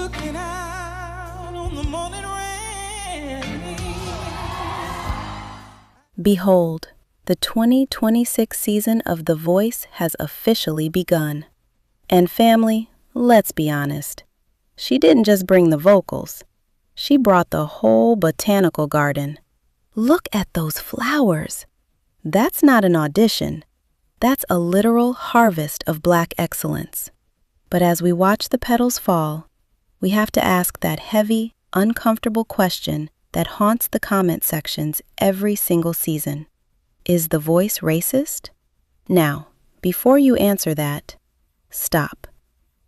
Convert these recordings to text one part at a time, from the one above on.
looking out on the morning rain. Behold, the 2026 season of The Voice has officially begun. And family, let's be honest, she didn't just bring the vocals. She brought the whole botanical garden. Look at those flowers. That's not an audition. That's a literal harvest of Black excellence. But as we watch the petals fall, we have to ask that heavy, uncomfortable question that haunts the comment sections every single season. Is The Voice racist? Now, before you answer that, stop.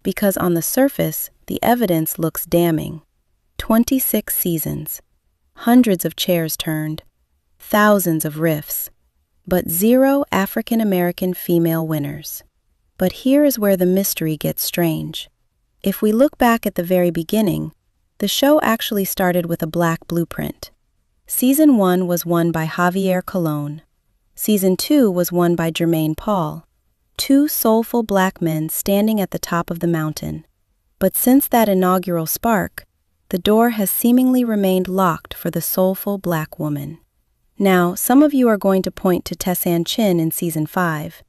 Because on the surface, the evidence looks damning. 26 seasons, hundreds of chairs turned, thousands of riffs, but 0 African American female winners. But here is where the mystery gets strange. If we look back at the very beginning, the show actually started with a Black blueprint. Season 1 was won by Javier Colon. Season 2 was won by Jermaine Paul, 2 soulful Black men standing at the top of the mountain. But since that inaugural spark, the door has seemingly remained locked for the soulful Black woman. Now, some of you are going to point to Tessanne Chin in Season 5.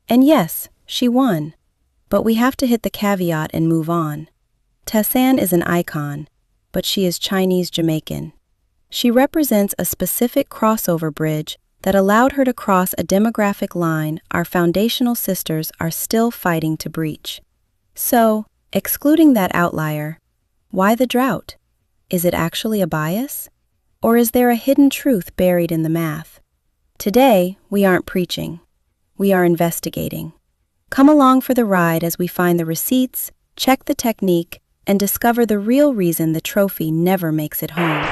And yes, she won. But we have to hit the caveat and move on. Tessanne is an icon, but she is Chinese-Jamaican. She represents a specific crossover bridge that allowed her to cross a demographic line our foundational sisters are still fighting to breach. So, excluding that outlier, why the drought? Is it actually a bias? Or is there a hidden truth buried in the math? Today, we aren't preaching. We are investigating. Come along for the ride as we find the receipts, check the technique, and discover the real reason the trophy never makes it home.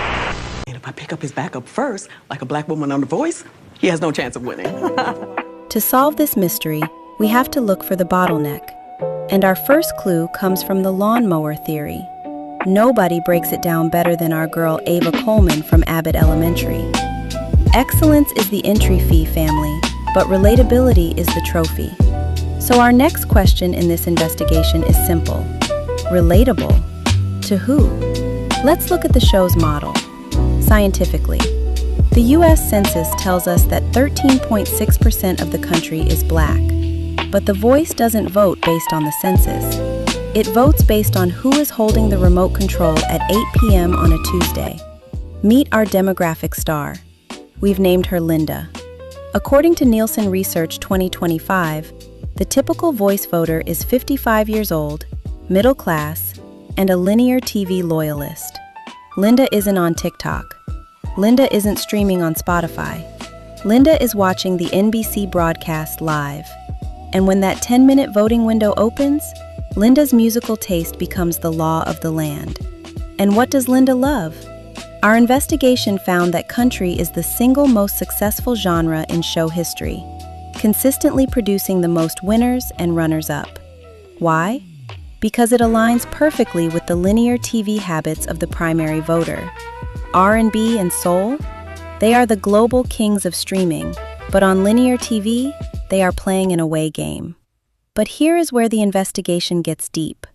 And if I pick up his backup first, like a Black woman on The Voice, he has no chance of winning. To solve this mystery, we have to look for the bottleneck. And our first clue comes from the Lawnmower Theory. Nobody breaks it down better than our girl Ava Coleman from Abbott Elementary. Excellence is the entry fee, family, but relatability is the trophy. So our next question in this investigation is simple. Relatable? To who? Let's look at the show's model. Scientifically, the U.S. Census tells us that 13.6% of the country is Black. But The Voice doesn't vote based on the census. It votes based on who is holding the remote control at 8 p.m. on a Tuesday. Meet our demographic star. We've named her Linda. According to Nielsen Research 2025, the typical Voice voter is 55 years old, middle class, and a linear TV loyalist. Linda isn't on TikTok. Linda isn't streaming on Spotify. Linda is watching the NBC broadcast live. And when that 10-minute voting window opens, Linda's musical taste becomes the law of the land. And what does Linda love? Our investigation found that country is the single most successful genre in show history, consistently producing the most winners and runners-up. Why? Because it aligns perfectly with the linear TV habits of the primary voter. R&B and soul? They are the global kings of streaming, but on linear TV, they are playing an away game. But here is where the investigation gets deep.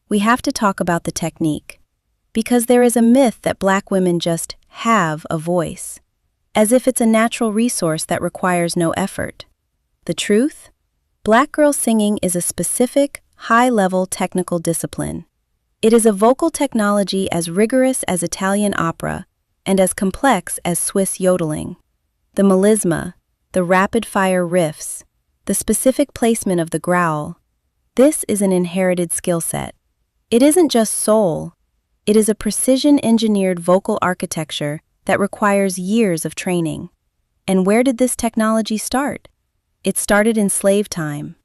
We have to talk about the technique. Because there is a myth that Black women just have a voice, as if it's a natural resource that requires no effort. The truth? Black girl singing is a specific, high-level technical discipline. It is a vocal technology as rigorous as Italian opera and as complex as Swiss yodeling. The melisma, the rapid-fire riffs, the specific placement of the growl, this is an inherited skill set. It isn't just soul. It is a precision-engineered vocal architecture that requires years of training. And where did this technology start? It started in slave time.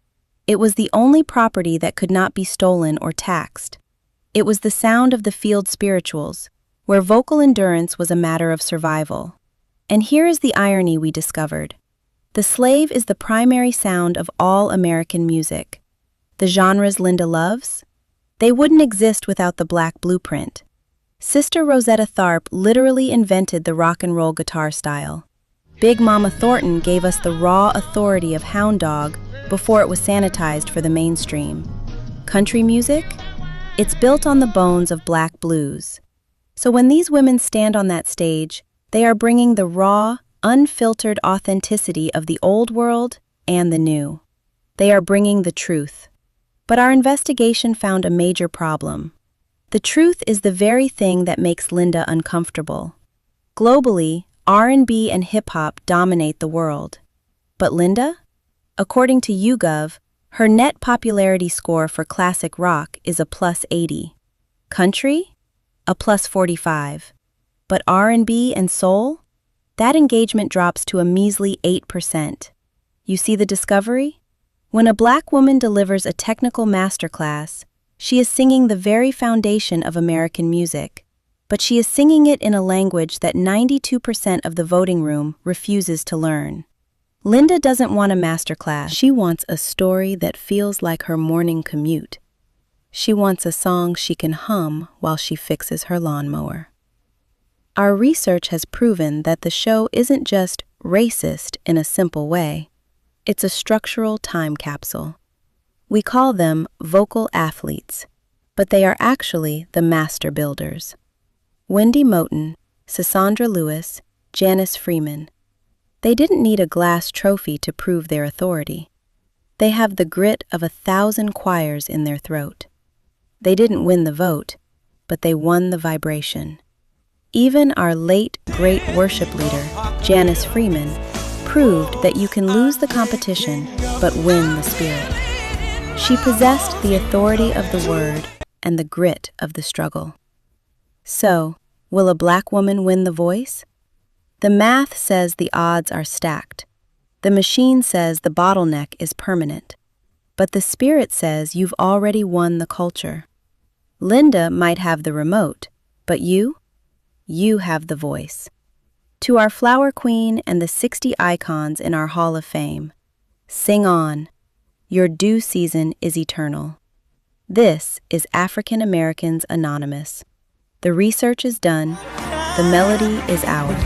It was the only property that could not be stolen or taxed. It was the sound of the field spirituals, where vocal endurance was a matter of survival. And here is the irony we discovered. The slave is the primary sound of all American music. The genres Linda loves? They wouldn't exist without the Black blueprint. Sister Rosetta Tharpe literally invented the rock and roll guitar style. Big Mama Thornton gave us the raw authority of hound dog before it was sanitized for the mainstream. Country music? It's built on the bones of black blues. So when these women stand on that stage, they are bringing the raw, unfiltered authenticity of the old world and the new. They are bringing the truth. But our investigation found a major problem. The truth is the very thing that makes Linda uncomfortable. Globally, R&B and hip-hop dominate the world. But Linda? According to YouGov, her net popularity score for classic rock is a +80. Country? A +45. But R&B and soul? That engagement drops to a measly 8%. You see the discovery? When a black woman delivers a technical masterclass, she is singing the very foundation of American music, but she is singing it in a language that 92% of the voting room refuses to learn. Linda doesn't want a masterclass. She wants a story that feels like her morning commute. She wants a song she can hum while she fixes her lawnmower. Our research has proven that the show isn't just racist in a simple way. It's a structural time capsule. We call them vocal athletes, but they are actually the master builders. Wendy Moten, Cassandra Lewis, Janice Freeman. They didn't need a glass trophy to prove their authority. They have the grit of 1,000 choirs in their throat. They didn't win the vote, but they won the vibration. Even our late, great worship leader, Janice Freeman, proved that you can lose the competition but win the spirit. She possessed the authority of the word and the grit of the struggle. So, will a black woman win the voice? The math says the odds are stacked. The machine says the bottleneck is permanent. But the spirit says you've already won the culture. Linda might have the remote, but you? You have the voice. To our flower queen and the 60 icons in our Hall of Fame, sing on. Your due season is eternal. This is African Americans Anonymous. The research is done. The melody is ours.